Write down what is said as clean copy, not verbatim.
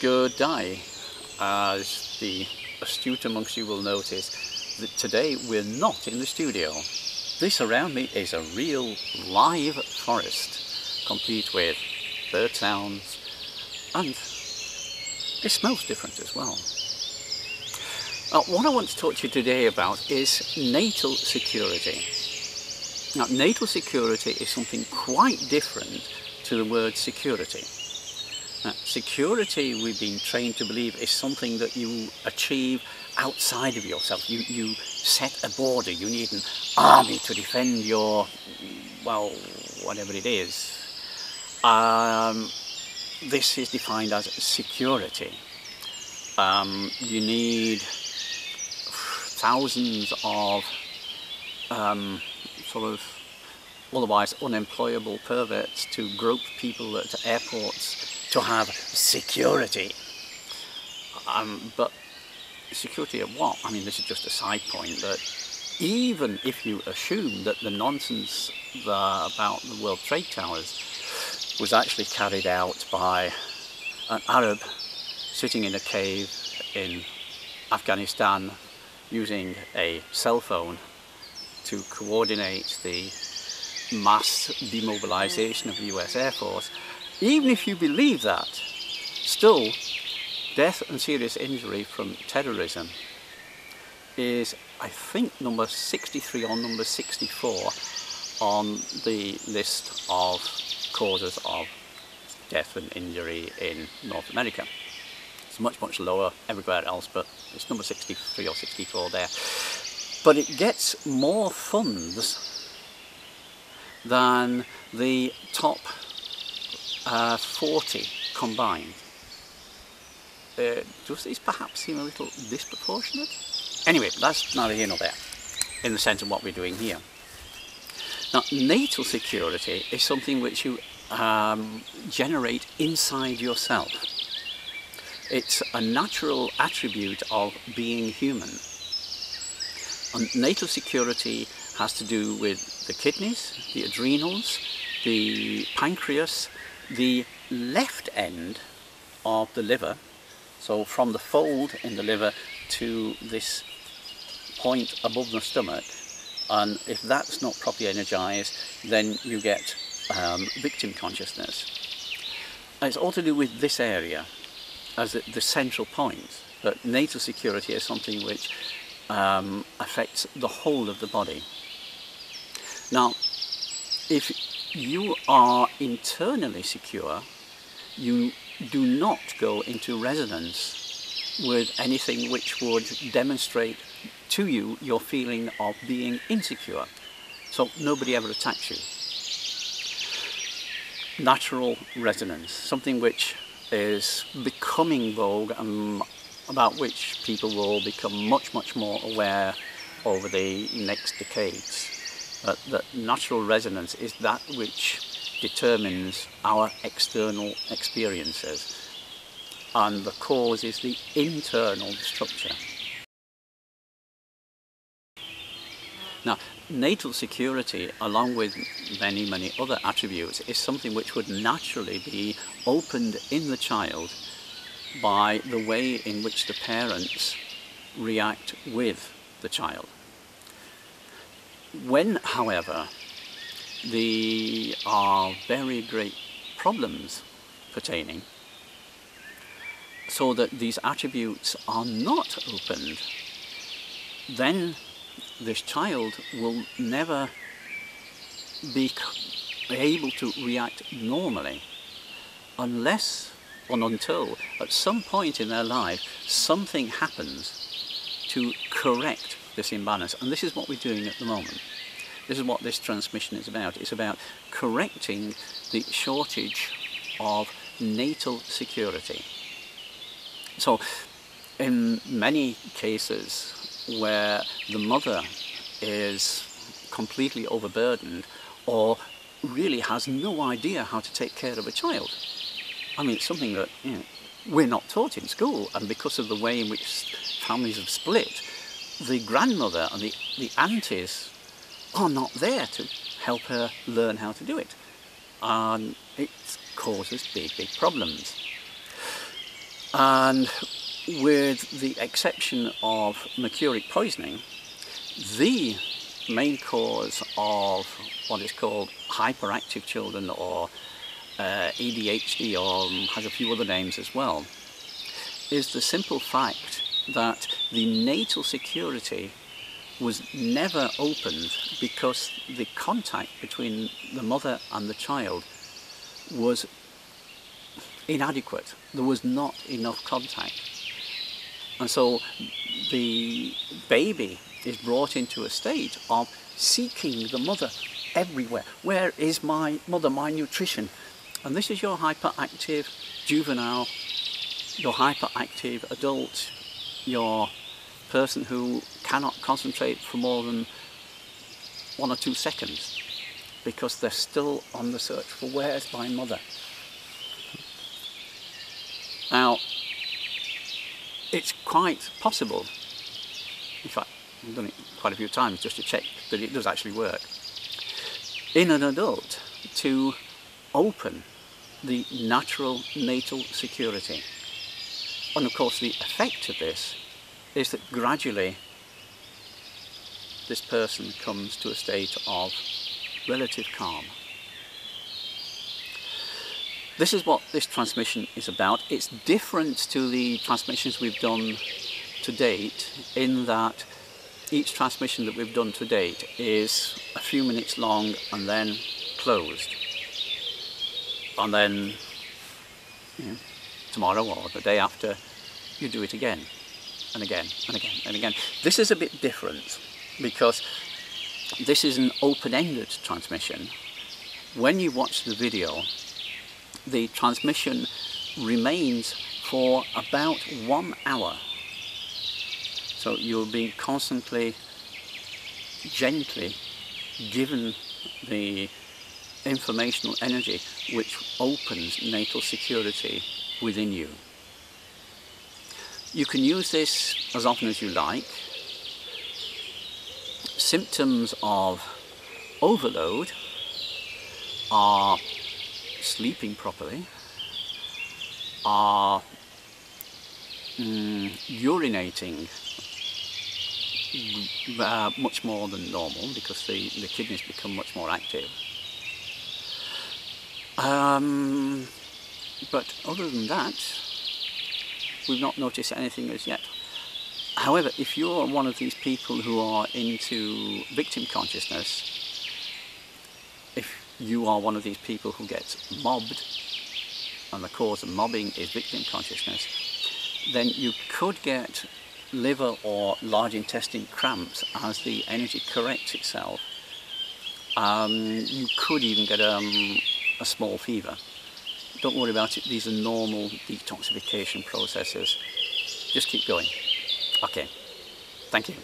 Good day. As the astute amongst you will notice, that today we're not in the studio. This around me is a real live forest, complete with bird sounds, and it smells different as well. What I want to talk to you today about is natal security. Now, natal security is something quite different to the word security. Security, we've been trained to believe, is something that you achieve outside of yourself. You set a border, you need an army to defend your, well, whatever it is. This is defined as security. You need thousands of sort of otherwise unemployable perverts to grope people at airports to have security. But security of what? I mean, this is just a side point, but even if you assume that the nonsense about the World Trade Towers was actually carried out by an Arab sitting in a cave in Afghanistan using a cell phone to coordinate the mass demobilization of the US Air Force, even if you believe that, still death and serious injury from terrorism is, I think, number 63 or number 64 on the list of causes of death and injury in North America. It's much, much lower everywhere else, but it's number 63 or 64 there. But it gets more funds than the top 40 combined. Does this perhaps seem a little disproportionate? Anyway, that's neither here nor there in the sense of what we're doing here. Now, natal security is something which you generate inside yourself. It's a natural attribute of being human. And natal security has to do with the kidneys, the adrenals, the pancreas, the left end of the liver, so from the fold in the liver to this point above the stomach, and if that's not properly energized, then you get victim consciousness. And it's all to do with this area as the central point, but natal security is something which affects the whole of the body. Now, if you are internally secure, you do not go into resonance with anything which would demonstrate to you your feeling of being insecure. So nobody ever attacks you. Natural resonance, something which is becoming vogue and about which people will become much, much more aware over the next decades. That natural resonance is that which determines our external experiences, and the cause is the internal structure. Now, natal security, along with many, many other attributes, is something which would naturally be opened in the child by the way in which the parents react with the child. When, however, there are very great problems pertaining, so that these attributes are not opened, then this child will never be able to react normally unless or until at some point in their life something happens to correct this imbalance. And this is what we're doing at the moment. This is what this transmission is about. It's about correcting the shortage of natal security. So in many cases where the mother is completely overburdened or really has no idea how to take care of a child, I mean, it's something that, you know, we're not taught in school, and because of the way in which families have split, the grandmother and the aunties are not there to help her learn how to do it, and it causes big, big problems. And with the exception of mercuric poisoning, the main cause of what is called hyperactive children, or ADHD, or has a few other names as well, is the simple fact that the natal security was never opened because the contact between the mother and the child was inadequate. There was not enough contact. And so the baby is brought into a state of seeking the mother everywhere. Where is my mother, my nutrition? And this is your hyperactive juvenile, your hyperactive adult, your person who cannot concentrate for more than 1 or 2 seconds because they're still on the search for where's my mother. Now, it's quite possible, in fact I've done it quite a few times just to check that it does actually work, in an adult to open the natural natal security. And of course the effect of this is that gradually this person comes to a state of relative calm. This is what this transmission is about. It's different to the transmissions we've done to date, in that each transmission that we've done to date is a few minutes long and then closed. And then, you know, tomorrow or the day after, you do it again and again and again and again. This is a bit different because this is an open-ended transmission. When you watch the video, the transmission remains for about 1 hour. So you're being constantly, gently given the informational energy which opens natal security within you. You can use this as often as you like. Symptoms of overload are sleeping properly, are urinating much more than normal because the kidneys become much more active. But other than that, we've not noticed anything as yet. However, if you're one of these people who are into victim consciousness, if you are one of these people who gets mobbed, and the cause of mobbing is victim consciousness, then you could get liver or large intestine cramps as the energy corrects itself. You could even get a small fever. Don't worry about it, these are normal detoxification processes. Just keep going. Okay, thank you.